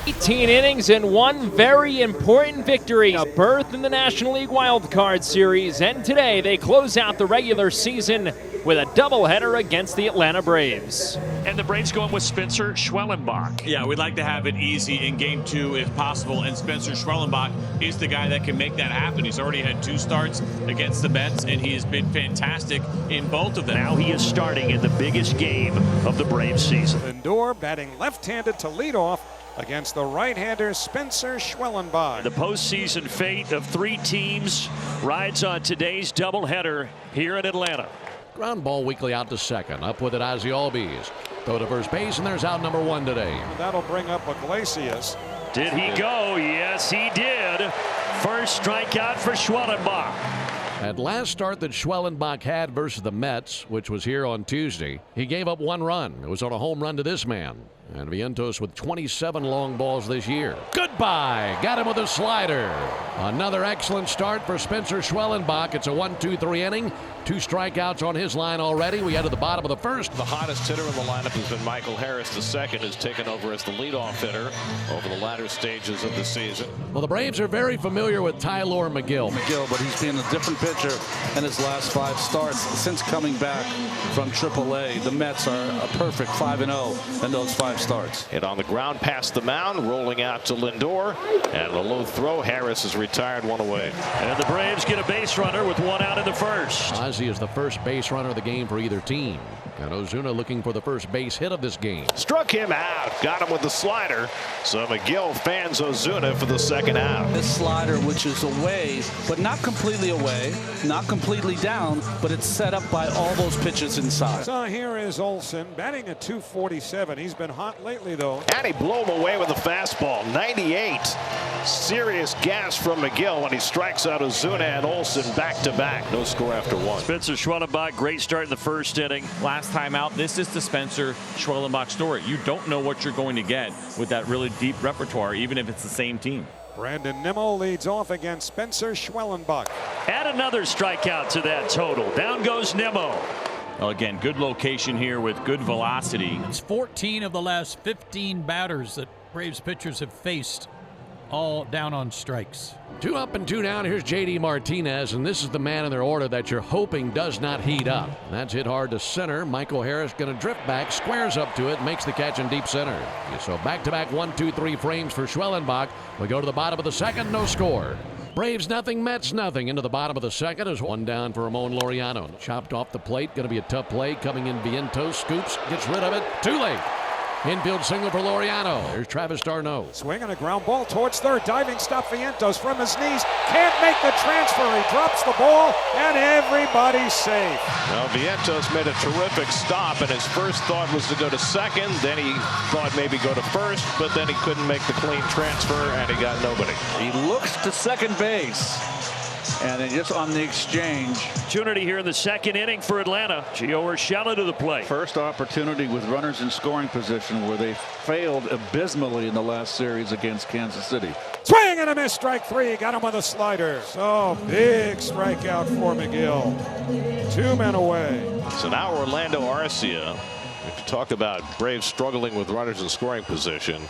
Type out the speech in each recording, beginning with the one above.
18 innings and one very important victory, a berth in the National League Wild Card Series, and today they close out the regular season with a doubleheader against the Atlanta Braves. And the Braves going with Spencer Schwellenbach. Yeah, we'd like to have it easy in Game 2 if possible, and Spencer Schwellenbach is the guy that can make that happen. He's already had 2 starts against the Mets, and he has been fantastic in both of them. Now he is starting in the biggest game of the Braves season. Lindor batting left-handed to lead off against the right-hander Spencer Schwellenbach. The postseason fate of 3 teams rides on today's doubleheader here in Atlanta. Ground ball weakly out to second. Up with it, Ozzie Albies. Throw to first base, and there's out number 1 today. That'll bring up Iglesias. Did he go? Yes, he did. First strikeout for Schwellenbach. At last start that Schwellenbach had versus the Mets, which was here on Tuesday, he gave up 1 run. It was on a home run to this man. And Vientos with 27 long balls this year. Goodbye. Got him with a slider. Another excellent start for Spencer Schwellenbach. It's a 1-2-3 inning. 2 strikeouts on his line already. We head to the bottom of the first. The hottest hitter in the lineup has been Michael Harris. The second has taken over as the leadoff hitter over the latter stages of the season. Well, the Braves are very familiar with Tylor Megill. But he's been a different pitcher in his last 5 starts since coming back from AAA. The Mets are a perfect 5-0 in those 5 starts. Hit on the ground past the mound, rolling out to Lindor, and a low throw. Harris is retired, 1 away. And the Braves get a base runner with 1 out in the first. Ozzie is the first base runner of the game for either team. And Ozuna looking for the first base hit of this game. Struck him out. Got him with the slider. So Megill fans Ozuna for the second out. This slider, which is away, but not completely away, not completely down, but it's set up by all those pitches inside. So here is Olsen batting at .247. He's been hot lately, though. And he blew him away with a fastball. 98. Serious gas from Megill when he strikes out Ozuna and Olsen back-to-back. No score after 1. Spencer Schwellenbach, great start in the first inning. Last time out, this is the Spencer Schwellenbach story. You don't know what you're going to get with that really deep repertoire, even if it's the same team. Brandon Nimmo leads off against Spencer Schwellenbach. Add another strikeout to that total. Down goes Nimmo. Well, again, good location here with good velocity. It's 14 of the last 15 batters that Braves pitchers have faced, all down on strikes. 2 up and 2 down. Here's J.D. Martinez, and this is the man in their order that you're hoping does not heat up. That's hit hard to center. Michael Harris going to drift back, squares up to it, makes the catch in deep center. So back-to-back 1-2-3 frames for Schwellenbach. We go to the bottom of the second, no score. Braves nothing, Mets nothing. Into the bottom of the second is 1 down for Ramon Laureano. Chopped off the plate, going to be a tough play. Coming in Vientos, scoops, gets rid of it. Too late. Infield single for Laureano. There's Travis d'Arnaud. Swing and a ground ball towards third. Diving stop Vientos from his knees. Can't make the transfer. He drops the ball, and everybody's safe. Well, Vientos made a terrific stop, and his first thought was to go to second. Then he thought maybe go to first, but then he couldn't make the clean transfer, and he got nobody. He looks to second base. And then just on the exchange. Opportunity here in the second inning for Atlanta. Gio Urshela to the plate. First opportunity with runners in scoring position where they failed abysmally in the last series against Kansas City. Swing and a miss, strike 3. Got him with a slider. So big strikeout for Megill. 2 men away. So now Orlando Arcia. If you talk about Braves struggling with runners in scoring position,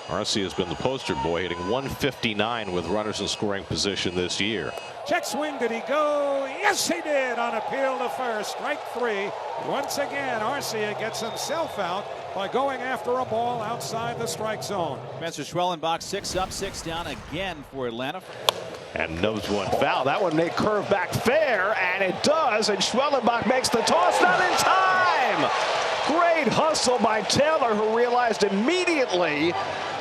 Arcia has been the poster boy, hitting .159 with runners in scoring position this year. Check swing, did he go? Yes, he did on appeal to first. Strike 3. Once again, Arcia gets himself out by going after a ball outside the strike zone. Spencer Schwellenbach 6 up, 6 down again for Atlanta. And nose one foul. That one may curve back fair, and it does. And Schwellenbach makes the toss, not in time. Great hustle by Taylor, who realized immediately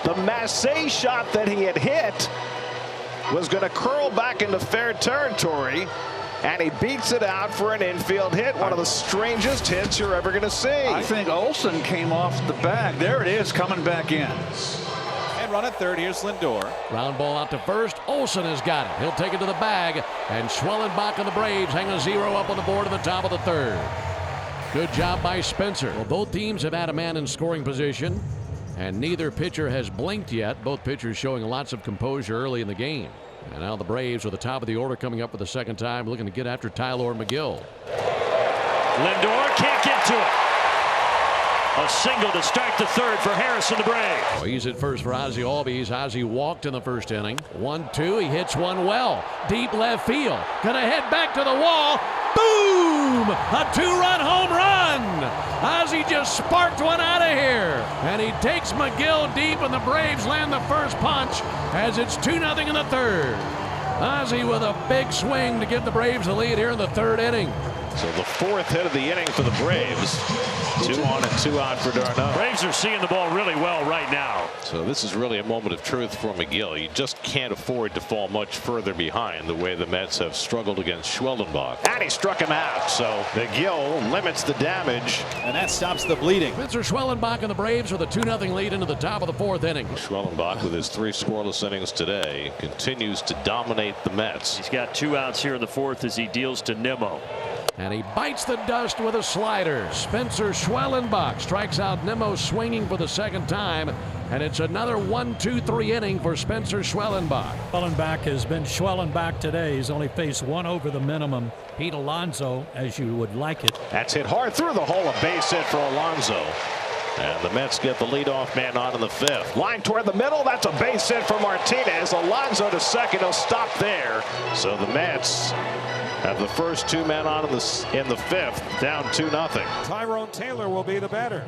the Massey shot that he had hit was going to curl back into fair territory, and he beats it out for an infield hit. One of the strangest hits you're ever going to see. I think Olsen came off the bag. There it is, coming back in. And run at third. Here's Lindor. Ground ball out to first. Olsen has got it. He'll take it to the bag, and Schwellenbach and the Braves hang a 0 up on the board at the top of the third. Good job by Spencer. Well, both teams have had a man in scoring position, and neither pitcher has blinked yet. Both pitchers showing lots of composure early in the game. And now the Braves are the top of the order coming up for the second time, looking to get after Tylor Megill. Lindor can't get to it. A single to start the third for Harris and the Braves. Well, he's at first for Ozzie Albies. Ozzie walked in the first inning. 1-2. He hits one well. Deep left field. Gonna head back to the wall. Boom! A two-run home run. Ozzie just sparked one out of here. And he takes McGill deep, and the Braves land the first punch as it's 2-0 in the third. Ozzie with a big swing to give the Braves the lead here in the third inning. So the fourth hit of the inning for the Braves. 2 on and 2 out for Darno. Braves are seeing the ball really well right now. So this is really a moment of truth for McGill. You just can't afford to fall much further behind the way the Mets have struggled against Schwellenbach. And he struck him out. So McGill limits the damage. And that stops the bleeding. Spencer Schwellenbach and the Braves with a 2-0 lead into the top of the fourth inning. Schwellenbach, with his 3 scoreless innings today, continues to dominate the Mets. He's got 2 outs here in the fourth as he deals to Nimmo. And he bites the dust with a slider. Spencer Schwellenbach strikes out Nimmo swinging for the second time. And it's another 1-2-3 inning for Spencer Schwellenbach. Schwellenbach has been Schwellenbach today. He's only faced 1 over the minimum. Pete Alonso, as you would like it. That's hit hard through the hole. A base hit for Alonso. And the Mets get the leadoff man on in the 5th. Line toward the middle. That's a base hit for Martinez. Alonso to second. He'll stop there. So the Mets have the first 2 men on in the 5th, down 2-0. Tyrone Taylor will be the batter.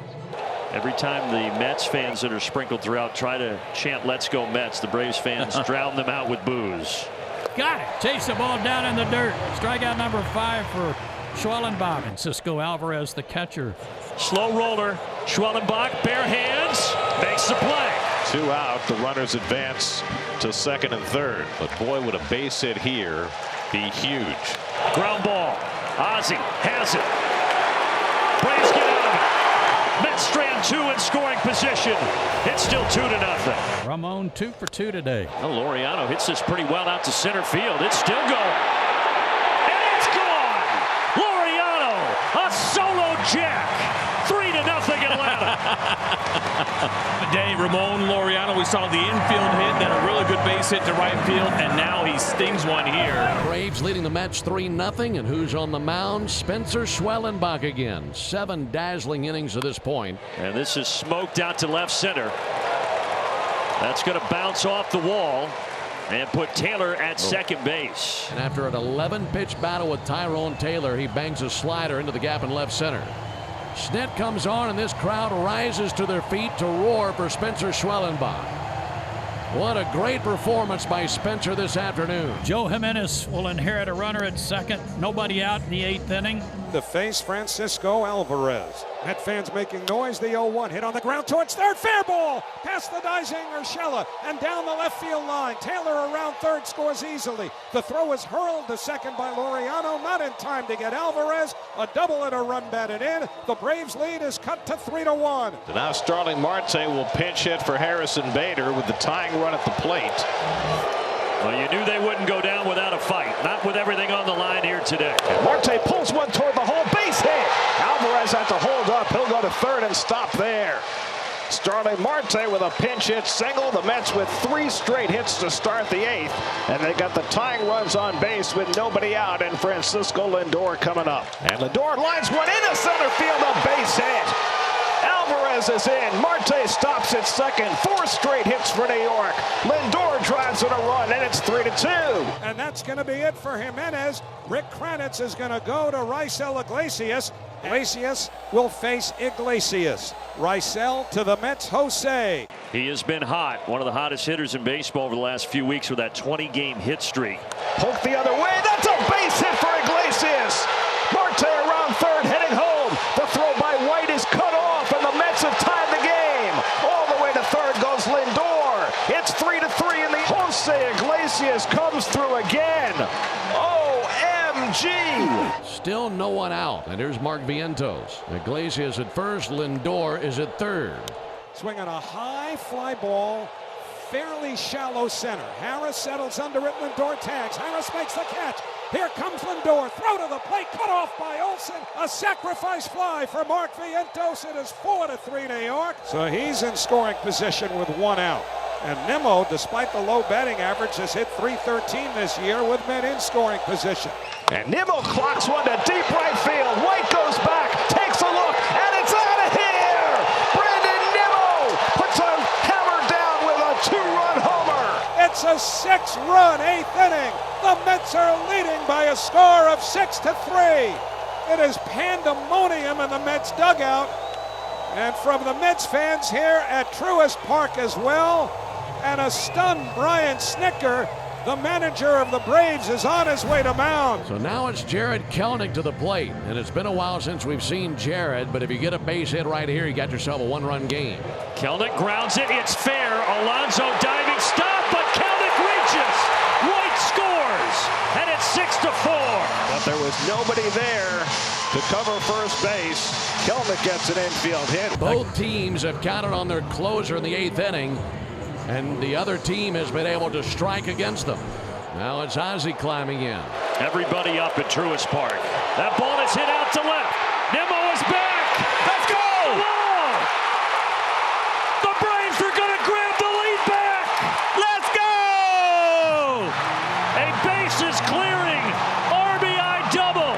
Every time the Mets fans that are sprinkled throughout try to chant "Let's go Mets," the Braves fans drown them out with boos. Got it. Chase the ball down in the dirt. Strikeout number 5 for Schwellenbach. And Cisco Alvarez, the catcher. Slow roller. Schwellenbach, bare hands, makes the play. 2 out. The runners advance to second and third. But boy, would a base hit here be huge. Ground ball. Ozzie has it. Braves get out of it. Mets strand 2 in scoring position. It's still 2-0. Ramon 2 for 2 today. Well, Laureano hits this pretty well out to center field. It's still going. And it's gone. Laureano, a solo jack. 3-0 Atlanta. Today, Ramon Laureano, we saw the infield hit, then a really good base hit to right field, and now he stings one here. Braves leading the Mets 3-0, and who's on the mound? Spencer Schwellenbach again. 7 dazzling innings to this point. And this is smoked out to left center. That's going to bounce off the wall and put Taylor at second base. And after an 11-pitch battle with Tyrone Taylor, he bangs a slider into the gap in left center. Snit comes on, and this crowd rises to their feet to roar for Spencer Schwellenbach. What a great performance by Spencer this afternoon. Joe Jimenez will inherit a runner at second. Nobody out in the 8th inning. The face, Francisco Alvarez. Met fans making noise. The 0-1 hit on the ground towards third. Fair ball past the Dizing Urshela and down the left field line. Taylor around third scores easily. The throw is hurled to second by Laureano. Not in time to get Alvarez. A double and a run batted in. The Braves lead is cut to 3-1. So now Starling Marte will pinch hit for Harrison Bader with the tying run at the plate. Well, you knew they wouldn't go down without a fight. Not with everything on the line here today. And Marte pulls one toward the hole. Base hit. Alvarez has to hold up. He'll go to third and stop there. Starling Marte with a pinch hit single. The Mets with 3 straight hits to start the 8th. And they got the tying runs on base with nobody out, and Francisco Lindor coming up. And Lindor lines one into center field. A base hit. Alvarez is in. Marte stops at second. 4 straight hits for New York. Lindor drives in a run, and it's 3-2. And that's going to be it for Jimenez. Rick Kranitz is going to go to Raisel Iglesias. Iglesias will face Iglesias. Raisel to the Mets, Jose. He has been hot. One of the hottest hitters in baseball over the last few weeks with that 20-game hit streak. Poke the other way. That's a base hit for Iglesias. Marte around third, heading home. The throw by White is cut off, and the Mets have tied the game. All the way to third goes Lindor. It's 3-3, and the Jose Iglesias comes through again. OMG! Still no one out, and here's Mark Vientos. Iglesias at first, Lindor is at third. Swinging a high fly ball, fairly shallow center. Harris settles under it. Lindor tags. Harris makes the catch. Here comes Lindor. Throw to the plate. Cut off by Olsen. A sacrifice fly for Mark Vientos. It is 4-3 New York. So he's in scoring position with 1 out. And Nimmo, despite the low batting average, has hit .313 this year with men in scoring position. And Nimmo clocks one to deep right field. White goes back, takes a look, and it's out of here! It's a 6-run 8th inning. The Mets are leading by a score of 6-3. It is pandemonium in the Mets dugout. And from the Mets fans here at Truist Park as well. And a stunned Brian Snitker, the manager of the Braves, is on his way to mound. So now it's Jared Kelenic to the plate. And it's been a while since we've seen Jared, but if you get a base hit right here, you got yourself a 1-run game. Kelenic grounds it. It's fair. Alonso diving stop, but Kelenic reaches. White scores, and it's 6-4. But there was nobody there to cover first base. Kelenic gets an infield hit. Both teams have counted on their closer in the 8th inning, and the other team has been able to strike against them. Now it's Ozzie climbing in. Everybody up at Truist Park. That ball is hit out to left. Nimmo is back. Let's go! Whoa! The Braves are going to grab the lead back. Let's go! A bases clearing RBI double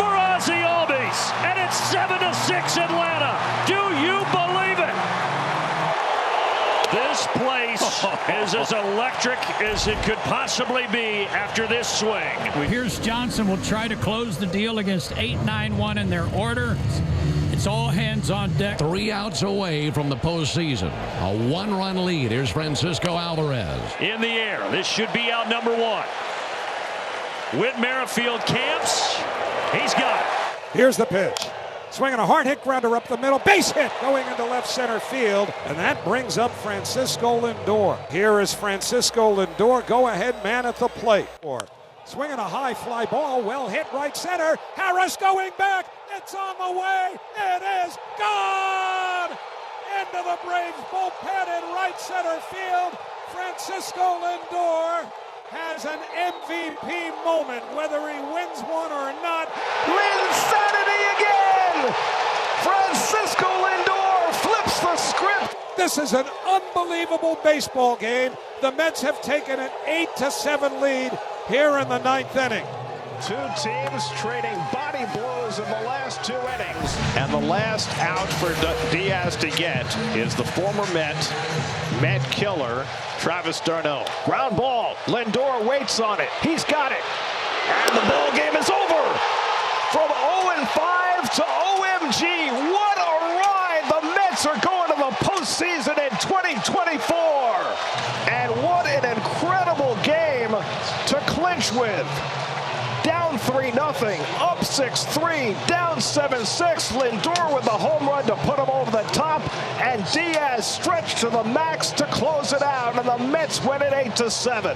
for Ozzie Albies, and it's 7-6 Atlanta. Do you believe it? This place is as electric as it could possibly be after this swing. Pierce Johnson will try to close the deal against 8-9-1 in their order. It's all hands on deck. 3 outs away from the postseason. A 1-run lead. Here's Francisco Alvarez. In the air. This should be out number 1. Whit Merrifield camps. He's got it. Here's the pitch. Swinging a hard hit grounder up the middle. Base hit going into left center field. And that brings up Francisco Lindor. Here is Francisco Lindor. Go ahead man at the plate. Swinging a high fly ball. Well hit right center. Harris going back. It's on the way. It is gone. Into the Braves bullpen in right center field. Francisco Lindor has an MVP moment, whether he wins one or not. Linsanity again! Francisco Lindor flips the script. This is an unbelievable baseball game. The Mets have taken an 8-7 lead here in the 9th inning. Two teams trading body blows in the last 2 innings. And the last out for Diaz to get is the former Met killer, Travis d'Arnaud. Ground ball. Lindor waits on it. He's got it. And the ball game is over. From 0-5 to OMG. What a ride. The Mets are going to the postseason in 2024. And what an incredible game to clinch with. Down 3-0, up 6-3, down 7-6. Lindor with the home run to put him over the top, and Diaz stretched to the max to close it out, and the Mets win it 8-7.